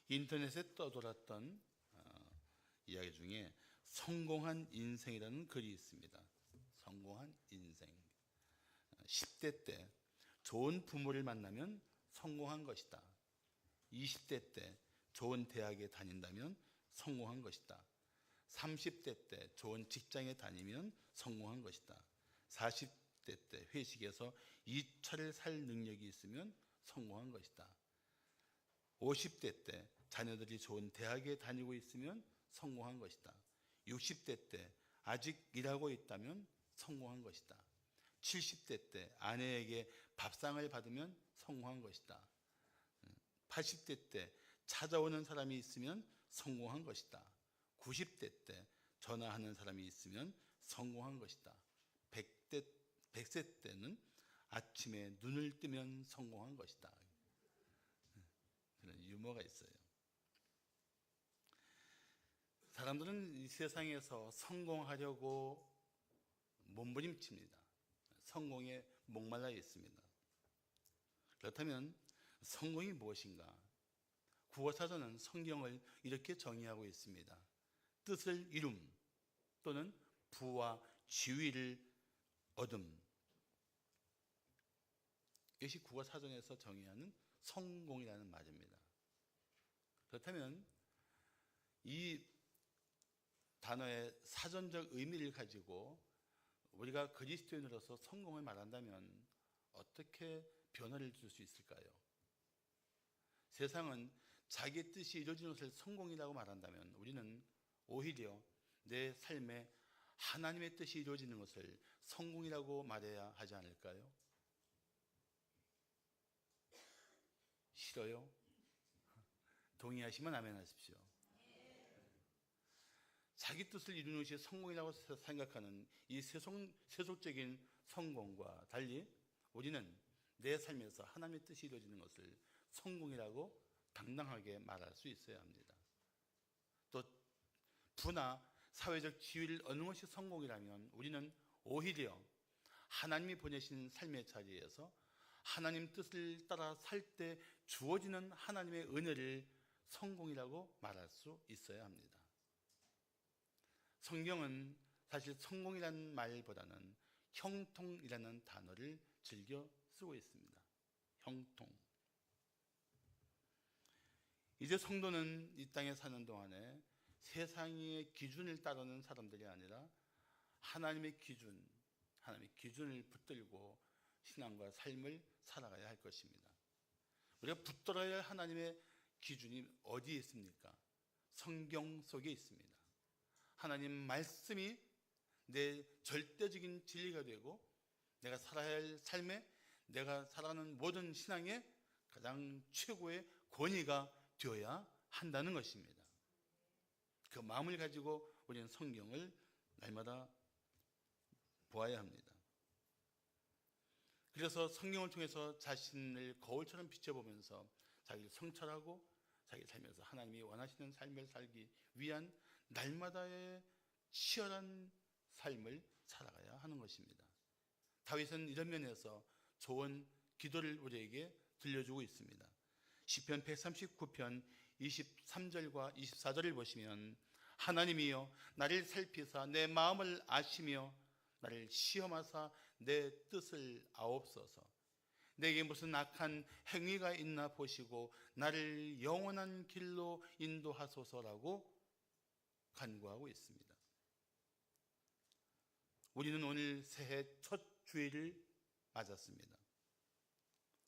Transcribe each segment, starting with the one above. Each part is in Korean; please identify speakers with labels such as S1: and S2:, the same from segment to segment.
S1: 인터넷에 떠돌았던 이야기 중에 성공한 인생이라는 글이 있습니다. 성공한 인생. 10대 때 좋은 부모를 만나면 성공한 것이다. 20대 때 좋은 대학에 다닌다면 성공한 것이다. 30대 때 좋은 직장에 다니면 성공한 것이다. 40대 때 회식에서 2차를 살 능력이 있으면 성공한 것이다. 50대 때 자녀들이 좋은 대학에 다니고 있으면 성공한 것이다. 60대 때 아직 일하고 있다면 성공한 것이다. 70대 때 아내에게 밥상을 받으면 성공한 것이다. 80대 때 찾아오는 사람이 있으면 성공한 것이다. 90대 때 전화하는 사람이 있으면 성공한 것이다. 100세 때는 아침에 눈을 뜨면 성공한 것이다. 그런 유머가 있어요. 사람들은 이 세상에서 성공하려고 몸부림칩니다. 성공에 목말라 있습니다. 그렇다면 성공이 무엇인가? 국어사전은 성경을 이렇게 정의하고 있습니다. 뜻을 이룸 또는 부와 지위를 얻음. 이것이 국어사전에서 정의하는 성공이라는 말입니다. 그렇다면 이 단어의 사전적 의미를 가지고 우리가 그리스도인으로서 성공을 말한다면 어떻게 변화를 줄 수 있을까요? 세상은 자기 뜻이 이루어지는 것을 성공이라고 말한다면 우리는 오히려 내 삶에 하나님의 뜻이 이루어지는 것을 성공이라고 말해야 하지 않을까요? 싫어요? 동의하시면 아멘 하십시오. 자기 뜻을 이루는 것이 성공이라고 생각하는 이 세속적인 성공과 달리 우리는 내 삶에서 하나님의 뜻이 이루어지는 것을 성공이라고 당당하게 말할 수 있어야 합니다. 또 부나 사회적 지위를 얻는 것이 성공이라면 우리는 오히려 하나님이 보내신 삶의 자리에서 하나님 뜻을 따라 살 때 주어지는 하나님의 은혜를 성공이라고 말할 수 있어야 합니다. 성경은 사실 성공이라는 말보다는 형통이라는 단어를 즐겨 쓰고 있습니다. 형통. 이제 성도는 이 땅에 사는 동안에 세상의 기준을 따르는 사람들이 아니라 하나님의 기준을 붙들고 신앙과 삶을 살아가야 할 것입니다. 우리가 붙들어야 할 하나님의 기준이 어디에 있습니까? 성경 속에 있습니다. 하나님 말씀이 내 절대적인 진리가 되고 내가 살아야 할 삶에, 내가 살아가는 모든 신앙의 가장 최고의 권위가 되어야 한다는 것입니다. 그 마음을 가지고 우리는 성경을 날마다 보아야 합니다. 그래서 성경을 통해서 자신을 거울처럼 비춰보면서 자기를 성찰하고 자기 삶에서 하나님이 원하시는 삶을 살기 위한 날마다의 치열한 삶을 살아가야 하는 것입니다. 다윗은 이런 면에서 좋은 기도를 우리에게 들려주고 있습니다. 시편 139편 23절과 24절을 보시면 하나님이여 나를 살피사 내 마음을 아시며 나를 시험하사 내 뜻을 아옵소서. 내게 무슨 악한 행위가 있나 보시고 나를 영원한 길로 인도하소서라고 간구하고 있습니다. 우리는 오늘 새해 첫 주일을 맞았습니다.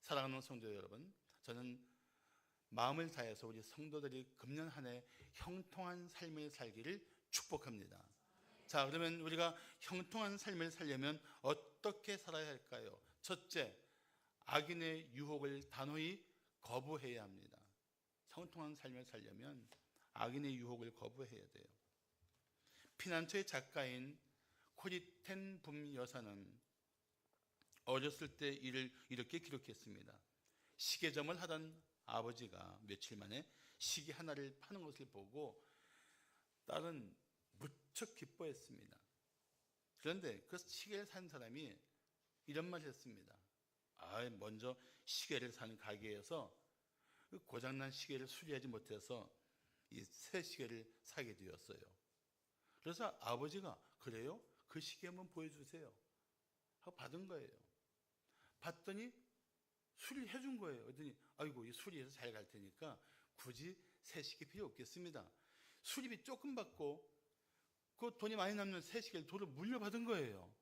S1: 사랑하는 성도 여러분, 저는 마음을 다해서 우리 성도들이 금년 한 해 형통한 삶을 살기를 축복합니다. 자, 그러면 우리가 형통한 삶을 살려면 어떻게 살아야 할까요? 첫째, 악인의 유혹을 단호히 거부해야 합니다. 형통한 삶을 살려면 악인의 유혹을 거부해야 돼요. 피난처의 작가인 코리 텐 붐 여사는 어렸을 때 일을 이렇게 기록했습니다. 시계점을 하던 아버지가 며칠 만에 시계 하나를 파는 것을 보고 딸은 무척 기뻐했습니다. 그런데 그 시계를 산 사람이 이런 말을 했습니다. 먼저 시계를 사는 가게에서 그 고장난 시계를 수리하지 못해서 이 새 시계를 사게 되었어요. 그래서 아버지가 그래요? 그 시계 한번 보여주세요 하고 받은 거예요. 받더니 수리해 준 거예요. 그랬더니 아이고 이 수리해서 잘 갈 테니까 굳이 새 시계 필요 없겠습니다. 수리비 조금 받고 그 돈이 많이 남는 새 시계를 도로 물려받은 거예요.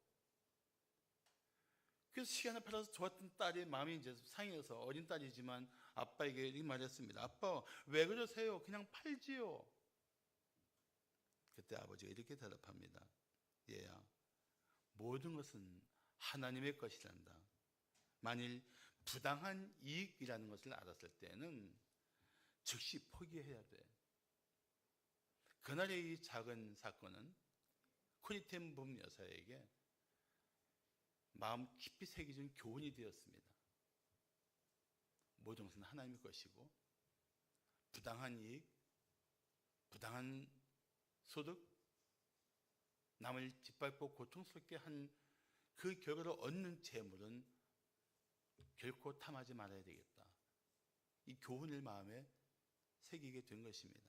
S1: 그래서 시계 하나 팔아서 좋았던 딸의 마음이 이제 상해서 어린 딸이지만 아빠에게 이렇게 말했습니다. 아빠 왜 그러세요? 그냥 팔지요. 그때 아버지가 이렇게 대답합니다. 얘야, 모든 것은 하나님의 것이란다. 만일 부당한 이익이라는 것을 알았을 때는 즉시 포기해야 돼. 그날의 이 작은 사건은 코리텐 여사에게 마음 깊이 새겨진 교훈이 되었습니다. 모든 것은 하나님의 것이고 부당한 이익, 부당한 소득, 남을 짓밟고 고통스럽게 한 그 결과로 얻는 재물은 결코 탐하지 말아야 되겠다. 이 교훈을 마음에 새기게 된 것입니다.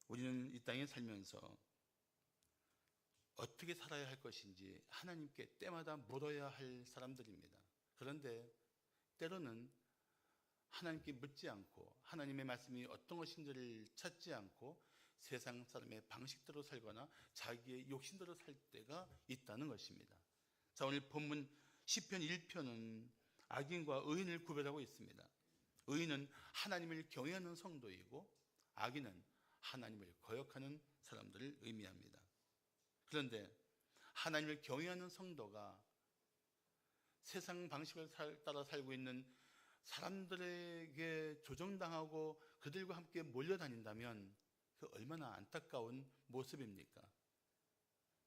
S1: 우리는 이 땅에 살면서 어떻게 살아야 할 것인지 하나님께 때마다 물어야 할 사람들입니다. 그런데 때로는 하나님께 묻지 않고 하나님의 말씀이 어떤 것인지를 찾지 않고 세상 사람의 방식대로 살거나 자기의 욕심대로 살 때가 있다는 것입니다. 자, 오늘 본문 시편 1편은 악인과 의인을 구별하고 있습니다. 의인은 하나님을 경외하는 성도이고 악인은 하나님을 거역하는 사람들을 의미합니다. 그런데 하나님을 경외하는 성도가 세상 방식을 따라 살고 있는 사람들에게 조정당하고 그들과 함께 몰려다닌다면 그 얼마나 안타까운 모습입니까?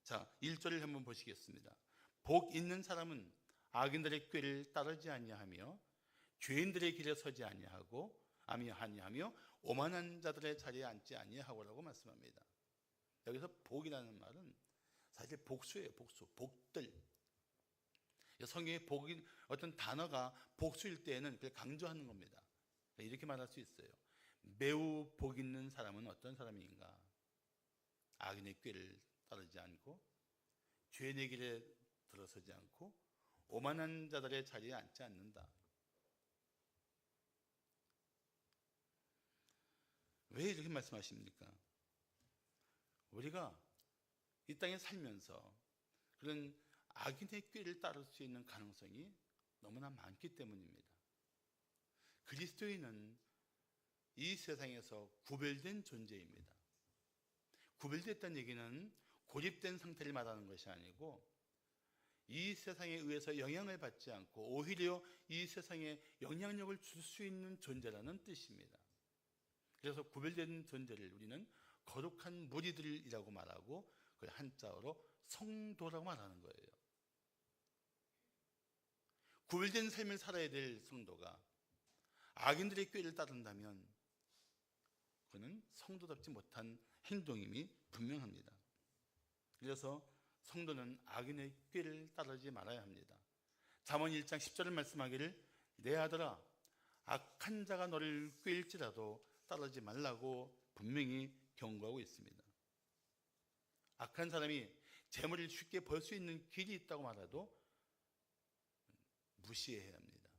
S1: 자, 1절을 한번 보시겠습니다. 복 있는 사람은 악인들의 꾀를 따르지 아니하며 죄인들의 길에 서지 아니하고 아니하며 오만한 자들의 자리에 앉지 아니하고라고 말씀합니다. 여기서 복이라는 말은 사실 복수예요. 복수, 복들. 성경의 복인 어떤 단어가 복수일 때에는 그걸 강조하는 겁니다. 이렇게 말할 수 있어요. 매우 복 있는 사람은 어떤 사람인가? 악인의 꾀를 따르지 않고 죄인의 길에 들어서지 않고 오만한 자들의 자리에 앉지 않는다. 왜 이렇게 말씀하십니까? 우리가 이 땅에 살면서 그런 악인의 꾀를 따를 수 있는 가능성이 너무나 많기 때문입니다. 그리스도인은 이 세상에서 구별된 존재입니다. 구별됐다는 얘기는 고립된 상태를 말하는 것이 아니고 이 세상에 의해서 영향을 받지 않고 오히려 이 세상에 영향력을 줄 수 있는 존재라는 뜻입니다. 그래서 구별된 존재를 우리는 거룩한 무리들이라고 말하고 그걸 한자어로 성도라고 말하는 거예요. 구별된 삶을 살아야 될 성도가 악인들의 꾀를 따른다면 그는 성도답지 못한 행동임이 분명합니다. 그래서 성도는 악인의 꾀를 따르지 말아야 합니다. 잠언 1장 10절을 말씀하기를 내 아들아 악한 자가 너를 꾀일지라도 따르지 말라고 분명히 경고하고 있습니다. 악한 사람이 재물을 쉽게 벌 수 있는 길이 있다고 말해도 무시해야 합니다.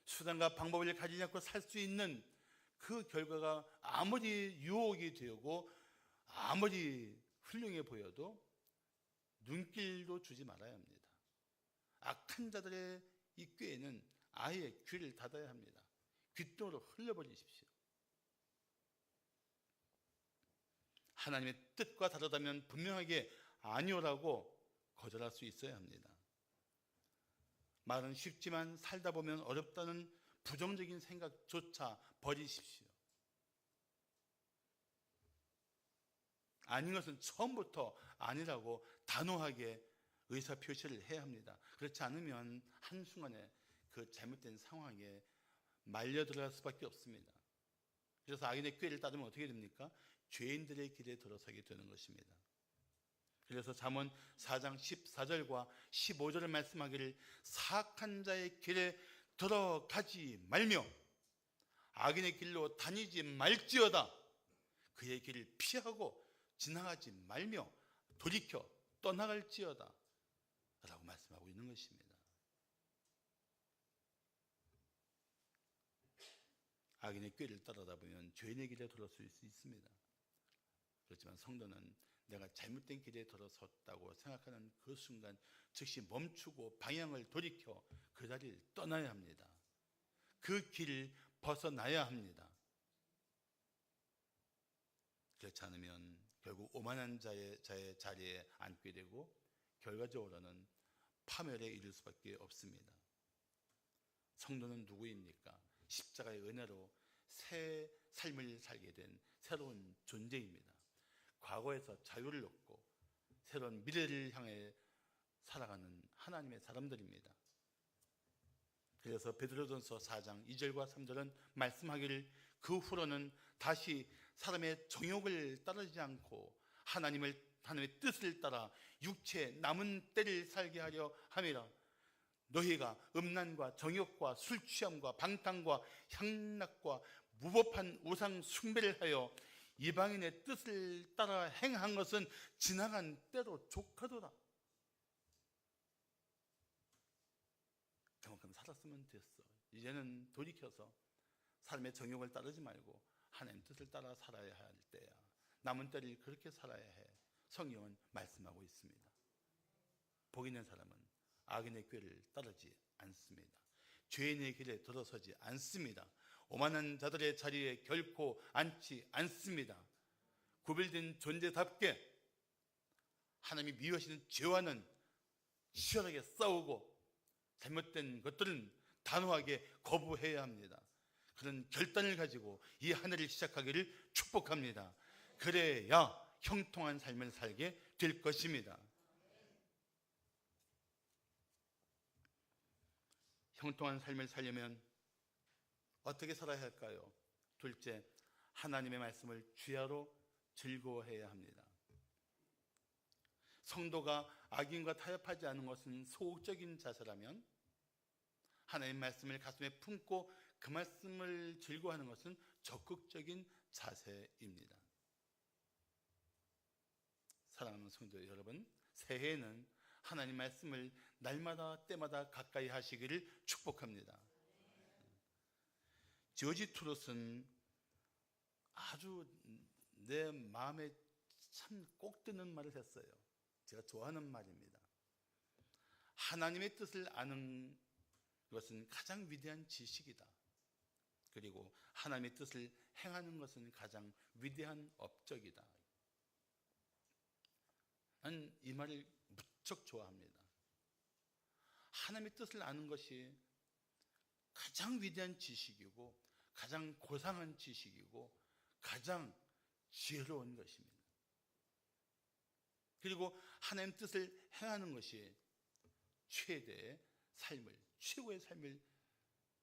S1: 수단과 방법을 가지지 않고 살 수 있는 그 결과가 아무리 유혹이 되고 아무리 훌륭해 보여도 눈길도 주지 말아야 합니다. 악한 자들의 이 꾀에는 아예 귀를 닫아야 합니다. 귓등으로 흘려버리십시오. 하나님의 뜻과 다르다면 분명하게 아니오라고 거절할 수 있어야 합니다. 말은 쉽지만 살다 보면 어렵다는 부정적인 생각조차 버리십시오. 아닌 것은 처음부터 아니라고 단호하게 의사표시를 해야 합니다. 그렇지 않으면 한순간에 그 잘못된 상황에 말려 들어갈 수밖에 없습니다. 그래서 악인의 꾀를 따르면 어떻게 됩니까? 죄인들의 길에 들어서게 되는 것입니다. 그래서 잠언 4장 14절과 15절을 말씀하기를 사악한 자의 길에 들어가지 말며 악인의 길로 다니지 말지어다. 그의 길을 피하고 지나가지 말며 돌이켜 떠나갈지어다 라고 말씀하고 있는 것입니다. 악인의 꾀를 따르다 보면 죄인의 길에 들어설 수 있습니다. 그렇지만 성도는 내가 잘못된 길에 들어섰다고 생각하는 그 순간 즉시 멈추고 방향을 돌이켜 그 자리를 떠나야 합니다. 그 길을 벗어나야 합니다. 그렇지 않으면 결국 오만한 자의 자리에 앉게 되고 결과적으로는 파멸에 이를 수밖에 없습니다. 성도는 누구입니까? 십자가의 은혜로 새 삶을 살게 된 새로운 존재입니다. 과거에서 자유를 얻고 새로운 미래를 향해 살아가는 하나님의 사람들입니다. 그래서 베드로전서 4장 2절과 3절은 말씀하기를 그 후로는 다시 사람의 정욕을 따르지 않고 하나님의 뜻을 따라 육체 남은 때를 살게 하려 함이라. 너희가 음란과 정욕과 술 취함과 방탕과 향락과 무법한 우상 숭배를 하여 이방인의 뜻을 따라 행한 것은 지나간 때로 족하도다. 그만큼 살았으면 됐어. 이제는 돌이켜서 삶의 정욕을 따르지 말고 하나님 뜻을 따라 살아야 할 때야. 남은 때를 그렇게 살아야 해. 성경은 말씀하고 있습니다. 복 있는 사람은 악인의 꾀를 따르지 않습니다. 죄인의 길에 들어서지 않습니다. 오만한 자들의 자리에 결코 앉지 않습니다. 구별된 존재답게 하나님이 미워하시는 죄와는 치열하게 싸우고 잘못된 것들은 단호하게 거부해야 합니다. 그런 결단을 가지고 이 한 해를 시작하기를 축복합니다. 그래야 형통한 삶을 살게 될 것입니다. 형통한 삶을 살려면 어떻게 살아야 할까요? 둘째, 하나님의 말씀을 주야로 즐거워해야 합니다. 성도가 악인과 타협하지 않은 것은 소극적인 자세라면 하나님의 말씀을 가슴에 품고 그 말씀을 즐거워하는 것은 적극적인 자세입니다. 사랑하는 성도 여러분, 새해에는 하나님 말씀을 날마다 때마다 가까이 하시기를 축복합니다. 조지 트롯은 아주 내 마음에 참 꼭 드는 말을 했어요. 제가 좋아하는 말입니다. 하나님의 뜻을 아는 것은 가장 위대한 지식이다. 그리고 하나님의 뜻을 행하는 것은 가장 위대한 업적이다. 나는 이 말을 무척 좋아합니다. 하나님의 뜻을 아는 것이 가장 위대한 지식이고 가장 고상한 지식이고 가장 지혜로운 것입니다. 그리고 하나님 뜻을 행하는 것이 최고의 삶을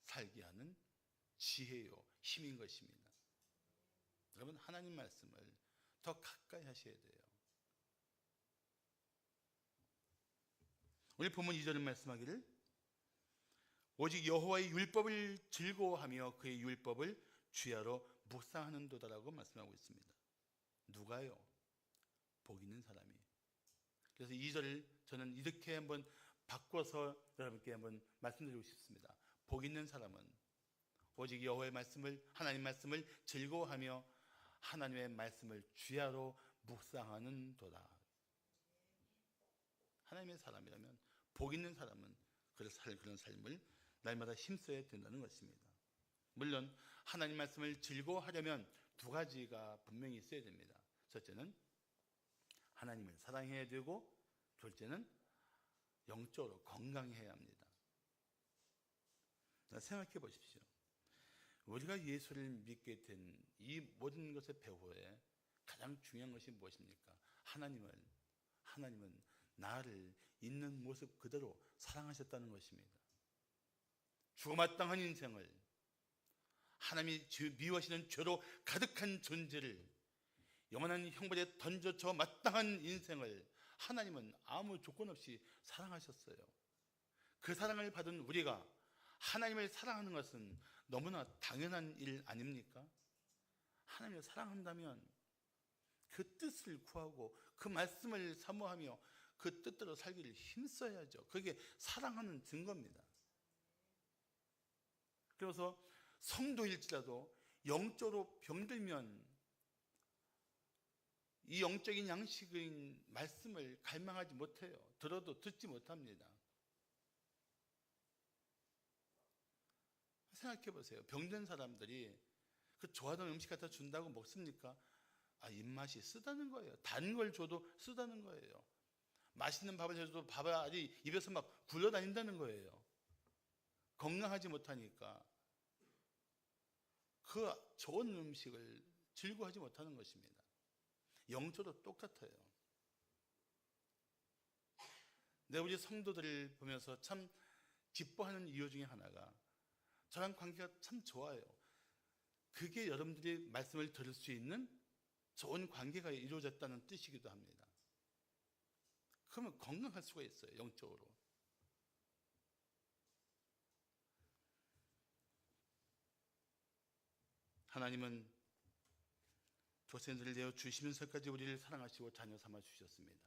S1: 살게 하는 지혜요 힘인 것입니다. 여러분, 하나님 말씀을 더 가까이 하셔야 돼요. 오늘 본문 2절은 말씀하기를 오직 여호와의 율법을 즐거워하며 그의 율법을 주야로 묵상하는도다라고 말씀하고 있습니다. 누가요? 복 있는 사람이. 그래서 2절을 저는 이렇게 한번 바꿔서 여러분께 한번 말씀드리고 싶습니다. 복 있는 사람은 오직 여호와의 말씀을, 하나님 말씀을 즐거워하며 하나님의 말씀을 주야로 묵상하는도다. 하나님의 사람이라면 복 있는 사람은 그런 삶을 날마다 힘써야 된다는 것입니다. 물론 하나님 말씀을 즐거워하려면 두 가지가 분명히 있어야 됩니다. 첫째는 하나님을 사랑해야 되고, 둘째는 영적으로 건강해야 합니다. 생각해 보십시오. 우리가 예수를 믿게 된 이 모든 것의 배후에 가장 중요한 것이 무엇입니까? 하나님은 나를 있는 모습 그대로 사랑하셨다는 것입니다. 죽어마땅한 인생을, 하나님이 미워하시는 죄로 가득한 존재를, 영원한 형벌에 던져져 마땅한 인생을 하나님은 아무 조건 없이 사랑하셨어요. 그 사랑을 받은 우리가 하나님을 사랑하는 것은 너무나 당연한 일 아닙니까? 하나님을 사랑한다면 그 뜻을 구하고 그 말씀을 사모하며 그 뜻대로 살기를 힘써야죠. 그게 사랑하는 증거입니다. 그래서 성도일지라도 영적으로 병들면 이 영적인 양식인 말씀을 갈망하지 못해요. 들어도 듣지 못합니다. 생각해 보세요. 병든 사람들이 그 좋아하는 음식 갖다 준다고 먹습니까? 입맛이 쓰다는 거예요. 단 걸 줘도 쓰다는 거예요. 맛있는 밥을 해줘도 밥알이 입에서 막 굴러다닌다는 거예요. 건강하지 못하니까 그 좋은 음식을 즐거워하지 못하는 것입니다. 영적으로 똑같아요. 우리 성도들을 보면서 참 기뻐하는 이유 중에 하나가 저랑 관계가 참 좋아요. 그게 여러분들이 말씀을 들을 수 있는 좋은 관계가 이루어졌다는 뜻이기도 합니다. 그러면 건강할 수가 있어요, 영적으로. 하나님은 조선들을 내어 주시면서까지 우리를 사랑하시고 자녀 삼아 주셨습니다.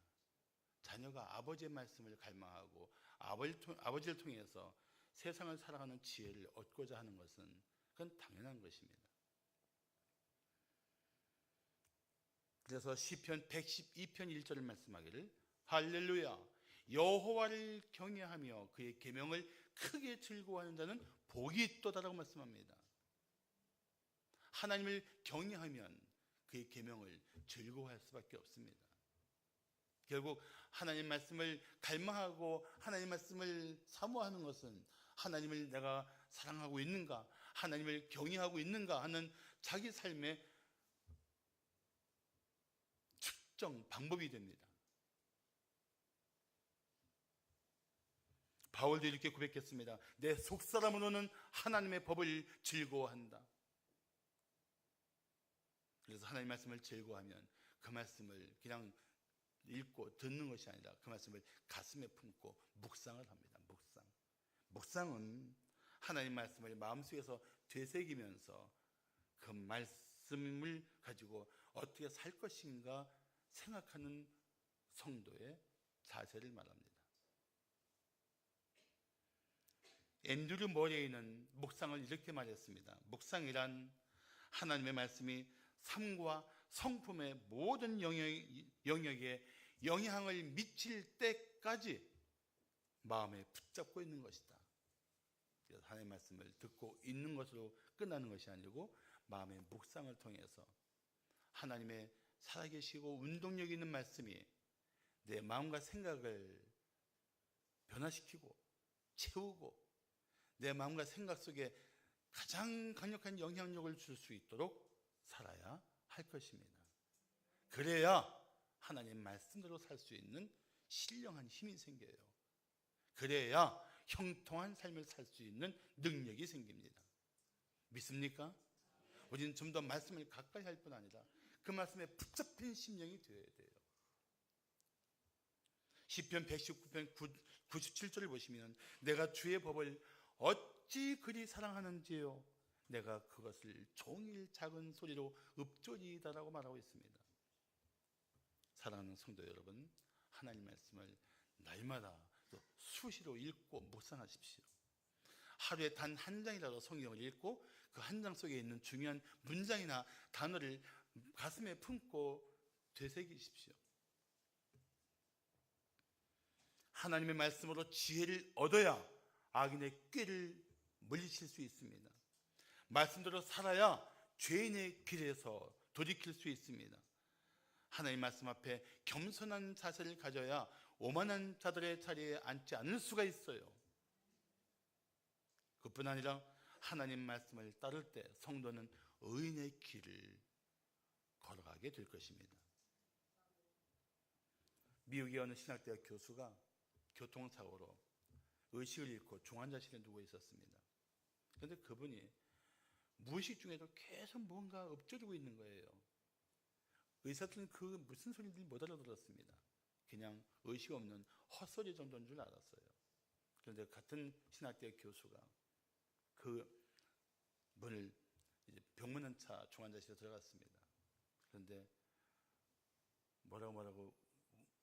S1: 자녀가 아버지의 말씀을 갈망하고 아버지를 통해서 세상을 살아가는 지혜를 얻고자 하는 것은 그건 당연한 것입니다. 그래서 시편 112편 1절을 말씀하기를 할렐루야 여호와를 경외하며 그의 계명을 크게 즐거워하는 자는 복이 있도다라고 말씀합니다. 하나님을 경외하면 그의 계명을 즐거워할 수밖에 없습니다. 결국 하나님 말씀을 갈망하고 하나님 말씀을 사모하는 것은 하나님을 내가 사랑하고 있는가, 하나님을 경외하고 있는가 하는 자기 삶의 측정 방법이 됩니다. 바울도 이렇게 고백했습니다. 내 속사람으로는 하나님의 법을 즐거워한다. 그래서 하나님 말씀을 즐거워하면 그 말씀을 그냥 읽고 듣는 것이 아니라 그 말씀을 가슴에 품고 묵상을 합니다. 묵상은 하나님 말씀을 마음속에서 되새기면서 그 말씀을 가지고 어떻게 살 것인가 생각하는 성도의 자세를 말합니다. 앤드류 모레이는 묵상을 이렇게 말했습니다. 묵상이란 하나님의 말씀이 삶과 성품의 모든 영역에 영향을 미칠 때까지 마음에 붙잡고 있는 것이다. 그래서 하나님의 말씀을 듣고 있는 것으로 끝나는 것이 아니고 마음의 묵상을 통해서 하나님의 살아계시고 운동력 있는 말씀이 내 마음과 생각을 변화시키고 채우고 내 마음과 생각 속에 가장 강력한 영향력을 줄 수 있도록 살아야 할 것입니다. 그래야 하나님 말씀대로 살 수 있는 신령한 힘이 생겨요. 그래야 형통한 삶을 살 수 있는 능력이 생깁니다. 믿습니까? 우리는 좀 더 말씀을 가까이 할 뿐 아니라 그 말씀에 붙잡힌 심령이 되어야 돼요. 시편 119편 97절을 보시면 내가 주의 법을 어찌 그리 사랑하는지요 내가 그것을 종일 작은 소리로 읊조리이다라고 말하고 있습니다. 사랑하는 성도 여러분, 하나님 말씀을 날마다 또 수시로 읽고 묵상하십시오. 하루에 단 한 장이라도 성경을 읽고 그 한 장 속에 있는 중요한 문장이나 단어를 가슴에 품고 되새기십시오. 하나님의 말씀으로 지혜를 얻어야 악인의 꾀를 물리칠 수 있습니다. 말씀대로 살아야 죄인의 길에서 돌이킬 수 있습니다. 하나님 말씀 앞에 겸손한 자세를 가져야 오만한 자들의 자리에 앉지 않을 수가 있어요. 그뿐 아니라 하나님 말씀을 따를 때 성도는 의인의 길을 걸어가게 될 것입니다. 미국의 어느 신학대학 교수가 교통사고로 의식을 잃고 중환자실에 누워 있었습니다. 그런데 그분이 무의식 중에도 계속 뭔가 읊조리고 있는 거예요. 의사들은 그 무슨 소리인지 못 알아들었습니다. 그냥 의식 없는 헛소리 정도인 줄 알았어요. 그런데 같은 신학대 교수가 그 문을 이제 병문안차 중환자실에 들어갔습니다. 그런데 뭐라고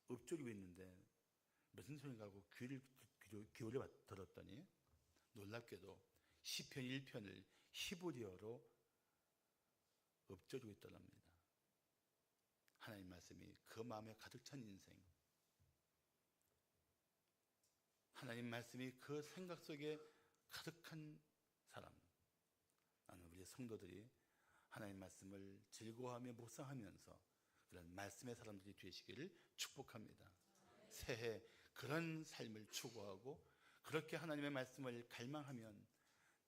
S1: 읊조리고 있는데 무슨 소리인가 하고 귀를 기울여 들었더니 놀랍게도 시편 1편을 히브리어로 읊조리고 있더랍니다. 하나님 말씀이 그 마음에 가득 찬 인생, 하나님 말씀이 그 생각 속에 가득한 사람, 나는 우리 성도들이 하나님 말씀을 즐거워하며 묵상하면서 그런 말씀의 사람들이 되시기를 축복합니다. 새해 그런 삶을 추구하고 그렇게 하나님의 말씀을 갈망하면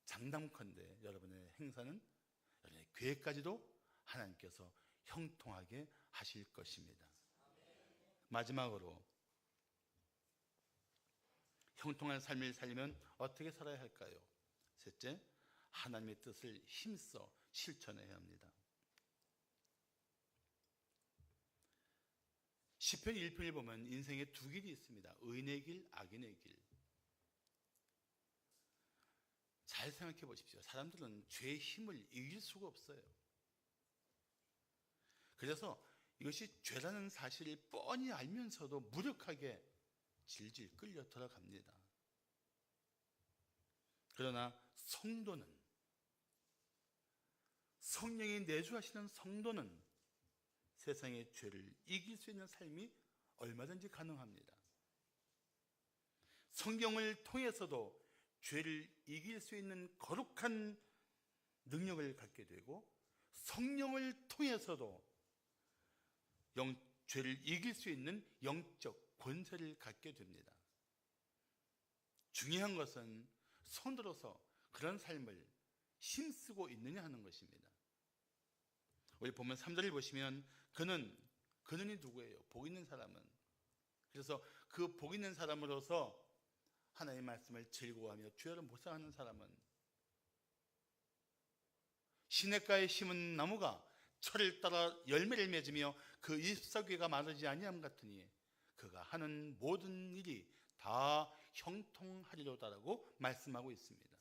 S1: 장담컨대 여러분의 행사는, 여러분의 계획까지도 하나님께서 형통하게 하실 것입니다. 마지막으로 형통한 삶을 살려면 어떻게 살아야 할까요? 셋째, 하나님의 뜻을 힘써 실천해야 합니다. 시편 1편을 보면 인생에 두 길이 있습니다. 의인의 길, 악인의 길. 잘 생각해 보십시오. 사람들은 죄의 힘을 이길 수가 없어요. 그래서 이것이 죄라는 사실을 뻔히 알면서도 무력하게 질질 끌려 들어갑니다. 그러나 성도는, 성령이 내주하시는 성도는 세상의 죄를 이길 수 있는 삶이 얼마든지 가능합니다. 성경을 통해서도 죄를 이길 수 있는 거룩한 능력을 갖게 되고, 성령을 통해서도 죄를 이길 수 있는 영적 권세를 갖게 됩니다. 중요한 것은 손들어서 그런 삶을 힘쓰고 있느냐 하는 것입니다. 우리 보면 3절을 보시면 그는이 누구예요? 복 있는 사람은. 그래서 그 복 있는 사람으로서 하나님의 말씀을 즐거워하며 주야를 묵상하는 사람은 시냇가에 심은 나무가 철을 따라 열매를 맺으며 그 잎사귀가 마르지 아니함 같으니 그가 하는 모든 일이 다 형통하리로다라고 말씀하고 있습니다.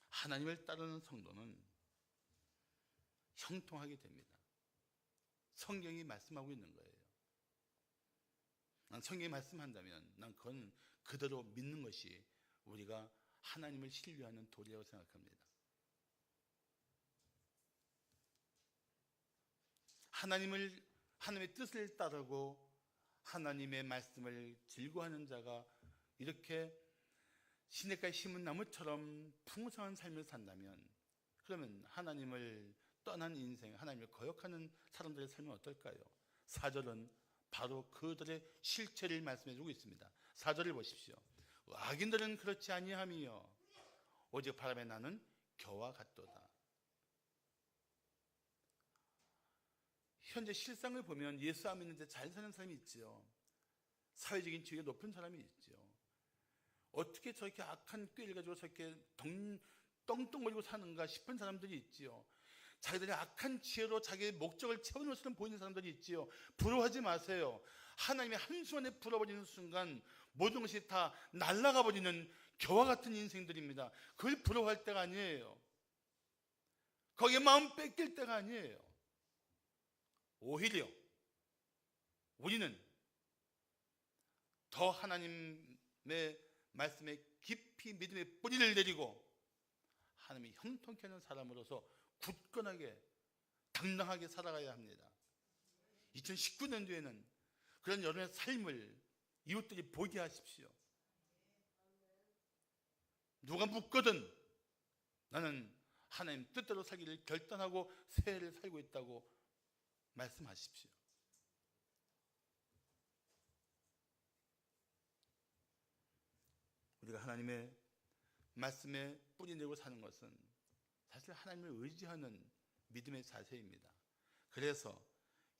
S1: 하나님을 따르는 성도는 형통하게 됩니다. 성경이 말씀하고 있는 거예요. 난 성경이 말씀한다면 난 그건 그대로 믿는 것이 우리가 하나님을 신뢰하는 도리라고 생각합니다. 하나님의 뜻을 따르고 하나님의 말씀을 즐거워하는 자가 이렇게 시냇가에 심은 나무처럼 풍성한 삶을 산다면, 그러면 하나님을 떠난 인생, 하나님을 거역하는 사람들의 삶은 어떨까요? 4절은 바로 그들의 실체를 말씀해 주고 있습니다. 4절을 보십시오. 악인들은 그렇지 아니하며 오직 바람에 나는 겨와 같도다. 현재 실상을 보면 예수 안 믿는데 잘 사는 사람이 있지요. 사회적인 지위가 높은 사람이 있지요. 어떻게 저렇게 악한 꾀를 가지고 저렇게 떵떵거리고 사는가 싶은 사람들이 있지요. 자기들의 악한 지혜로 자기의 목적을 채우는 것처럼 보이는 사람들이 있지요. 부러워하지 마세요. 하나님의 한순간에 불어버리는 순간 모든 것이 다 날아가 버리는 겨와 같은 인생들입니다. 그걸 부러워할 때가 아니에요. 거기에 마음 뺏길 때가 아니에요. 오히려 우리는 더 하나님의 말씀에 깊이 믿음의 뿌리를 내리고 하나님이 형통케 하는 사람으로서 굳건하게 당당하게 살아가야 합니다. 2019년도에는 그런 여러분의 삶을 이웃들이 보게 하십시오. 누가 묻거든 나는 하나님 뜻대로 살기를 결단하고 새해를 살고 있다고 말씀하십시오. 우리가 하나님의 말씀에 뿌리 내고 사는 것은 사실 하나님을 의지하는 믿음의 자세입니다. 그래서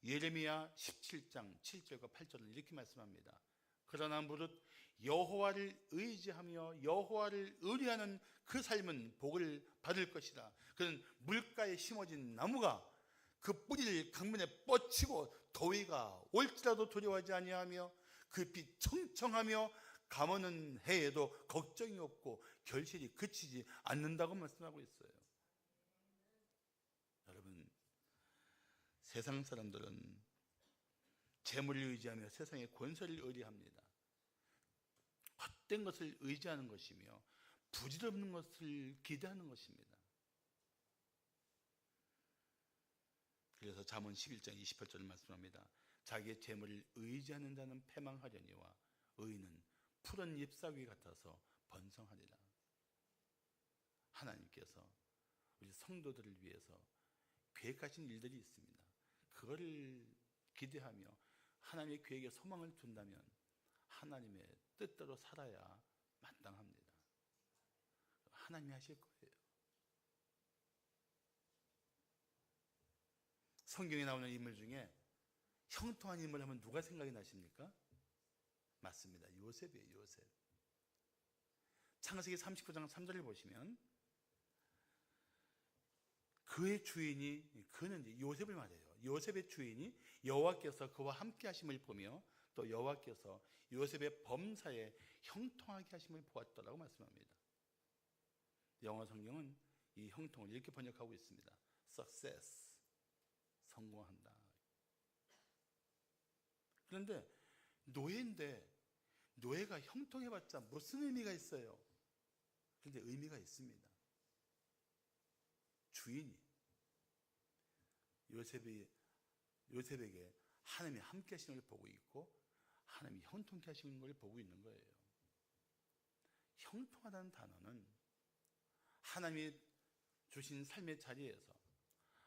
S1: 예레미야 17장 7절과 8절은 이렇게 말씀합니다. 그러나 무릇 여호와를 의지하며 여호와를 의뢰하는 그 삶은 복을 받을 것이다. 그는 물가에 심어진 나무가 그 뿌리를 강문에 뻗치고 더위가 올지라도 두려워하지 아니하며 그 빛 청청하며 감오는 해에도 걱정이 없고 결실이 그치지 않는다고 말씀하고 있어요. 여러분, 세상 사람들은 재물을 의지하며 세상의 권세를 의뢰합니다. 헛된 것을 의지하는 것이며 부질없는 것을 기대하는 것입니다. 그래서 잠언 11장 28절을 말씀합니다. 자기의 재물을 의지하는 자는 패망하려니와 의인은 푸른 잎사귀 같아서 번성하리라. 하나님께서 우리 성도들을 위해서 계획하신 일들이 있습니다. 그거를 기대하며 하나님의 계획에 소망을 둔다면 하나님의 뜻대로 살아야 마땅합니다. 하나님이 하실 거예요. 성경에 나오는 인물 중에 형통한 인물 하면 누가 생각이 나십니까? 맞습니다. 요셉이에요. 요셉. 창세기 39장 3절을 보시면 그의 주인이, 그는 이제 요셉을 말해요. 요셉의 주인이 여호와께서 그와 함께 하심을 보며 또 여호와께서 요셉의 범사에 형통하게 하심을 보았다라고 말씀합니다. 영어 성경은 이 형통을 이렇게 번역하고 있습니다. Success, 성공한다. 그런데 노예인데 노예가 형통해봤자 무슨 의미가 있어요? 그런데 의미가 있습니다. 주인이 요셉에게 하나님이 함께 하시는 걸 보고 있고 하나님이 형통케 하시는 걸 보고 있는 거예요. 형통하다는 단어는 하나님이 주신 삶의 자리에서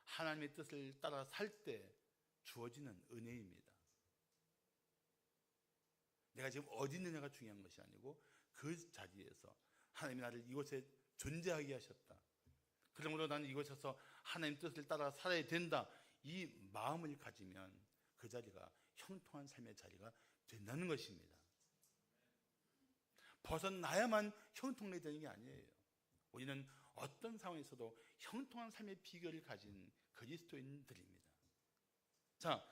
S1: 하나님의 뜻을 따라 살 때 주어지는 은혜입니다. 내가 지금 어디 있느냐가 중요한 것이 아니고 그 자리에서 하나님이 나를 이곳에 존재하게 하셨다. 그러므로 나는 이곳에서 하나님 뜻을 따라 살아야 된다. 이 마음을 가지면 그 자리가 형통한 삶의 자리가 된다는 것입니다. 벗어나야만 형통해야 되는 게 아니에요. 우리는 어떤 상황에서도 형통한 삶의 비결을 가진 그리스도인들입니다. 자,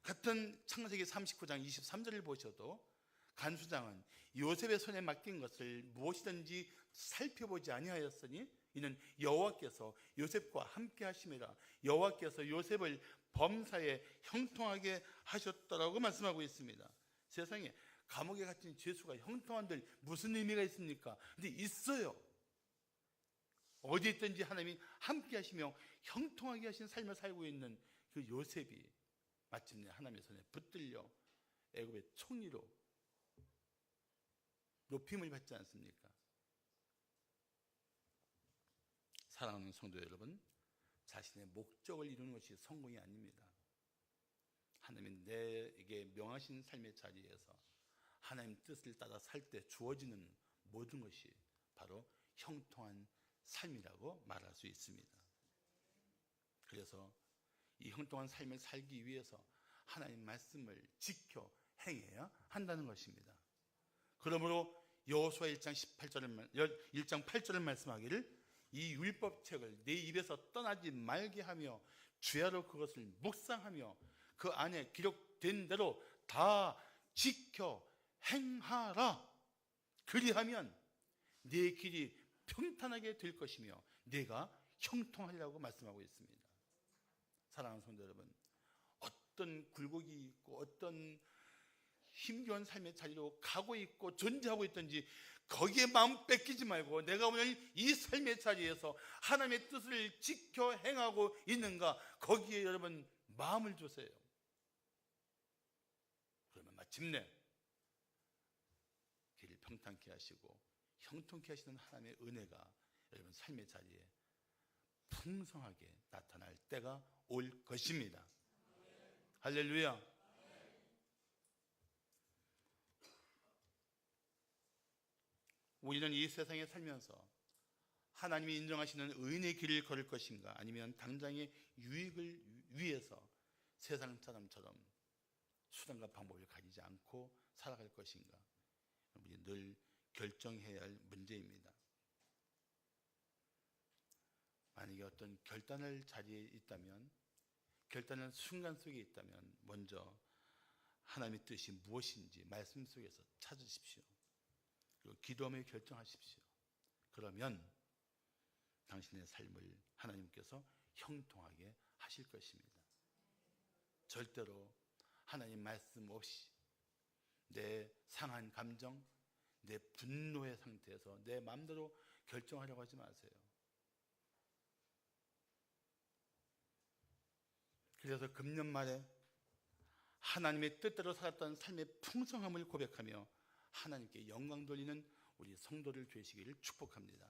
S1: 같은 창세기 39장 23절을 보셔도 간수장은 요셉의 손에 맡긴 것을 무엇이든지 살펴보지 아니하였으니 이는 여호와께서 요셉과 함께 하심이라. 여호와께서 요셉을 범사에 형통하게 하셨다라고 말씀하고 있습니다. 세상에 감옥에 갇힌 죄수가 형통한들 무슨 의미가 있습니까? 근데 있어요. 어디 있든지 하나님이 함께 하시며 형통하게 하신 삶을 살고 있는 그 요셉이 마침내 하나님의 손에 붙들려 애굽의 총리로 높임을 받지 않습니까? 사랑하는 성도 여러분, 자신의 목적을 이루는 것이 성공이 아닙니다. 하나님이 내게 명하신 삶의 자리에서 하나님 뜻을 따라 살 때 주어지는 모든 것이 바로 형통한 삶이라고 말할 수 있습니다. 그래서 이 형통한 삶을 살기 위해서 하나님 말씀을 지켜 행해야 한다는 것입니다. 그러므로 여호수아 1장 8절을 말씀하기를 이 율법책을 내 입에서 떠나지 말게 하며 주야로 그것을 묵상하며 그 안에 기록된 대로 다 지켜 행하라. 그리하면 네 길이 평탄하게 될 것이며 네가 형통하리라고 말씀하고 있습니다. 사랑하는 성도 여러분, 어떤 굴곡이 있고 어떤 힘겨운 삶의 자리로 가고 있고 존재하고 있든지 거기에 마음 뺏기지 말고 내가 오늘 이 삶의 자리에서 하나님의 뜻을 지켜 행하고 있는가, 거기에 여러분 마음을 주세요. 그러면 마침내 길을 평탄케 하시고 형통케 하시는 하나님의 은혜가 여러분 삶의 자리에 풍성하게 나타날 때가 올 것입니다. 할렐루야. 우리는 이 세상에 살면서 하나님이 인정하시는 의인의 길을 걸을 것인가, 아니면 당장의 유익을 위해서 세상 사람처럼 수단과 방법을 가리지 않고 살아갈 것인가, 우리 늘 결정해야 할 문제입니다. 만약에 어떤 결단할 자리에 있다면 결단하는 순간 속에 있다면 먼저 하나님의 뜻이 무엇인지 말씀 속에서 찾으십시오. 그리고 기도하며 결정하십시오. 그러면 당신의 삶을 하나님께서 형통하게 하실 것입니다. 절대로 하나님 말씀 없이 내 상한 감정, 내 분노의 상태에서 내 마음대로 결정하려고 하지 마세요. 그래서 금년 말에 하나님의 뜻대로 살았던 삶의 풍성함을 고백하며 하나님께 영광 돌리는 우리 성도들 되시기를 축복합니다.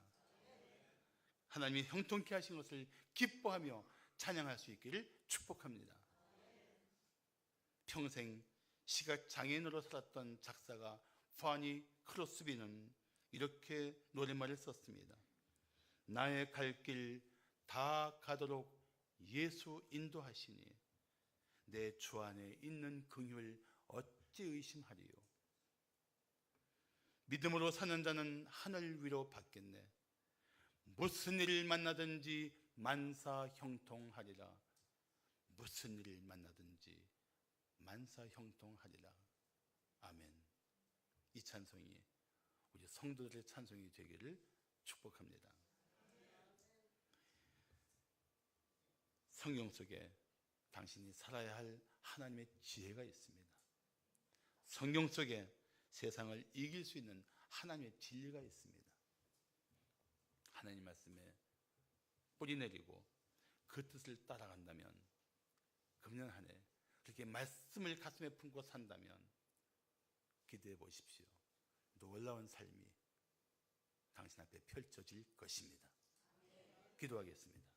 S1: 하나님이 형통케 하신 것을 기뻐하며 찬양할 수 있기를 축복합니다. 평생 시각장애인으로 살았던 작사가 파니 크로스비는 이렇게 노랫말을 썼습니다. 나의 갈 길 다 가도록 예수 인도하시니 내 주 안에 있는 긍휼 어찌 의심하리요. 믿음으로 사는 자는 하늘 위로 받겠네. 무슨 일을 만나든지 만사 형통하리라. 무슨 일을 만나든지 만사 형통하리라. 아멘. 이 찬송이 우리 성도들의 찬송이 되기를 축복합니다. 성경 속에 당신이 살아야 할 하나님의 지혜가 있습니다. 성경 속에 세상을 이길 수 있는 하나님의 진리가 있습니다. 하나님 말씀에 뿌리 내리고 그 뜻을 따라간다면 금년 한 해 그렇게 말씀을 가슴에 품고 산다면 기대해 보십시오. 놀라운 삶이 당신 앞에 펼쳐질 것입니다. 기도하겠습니다.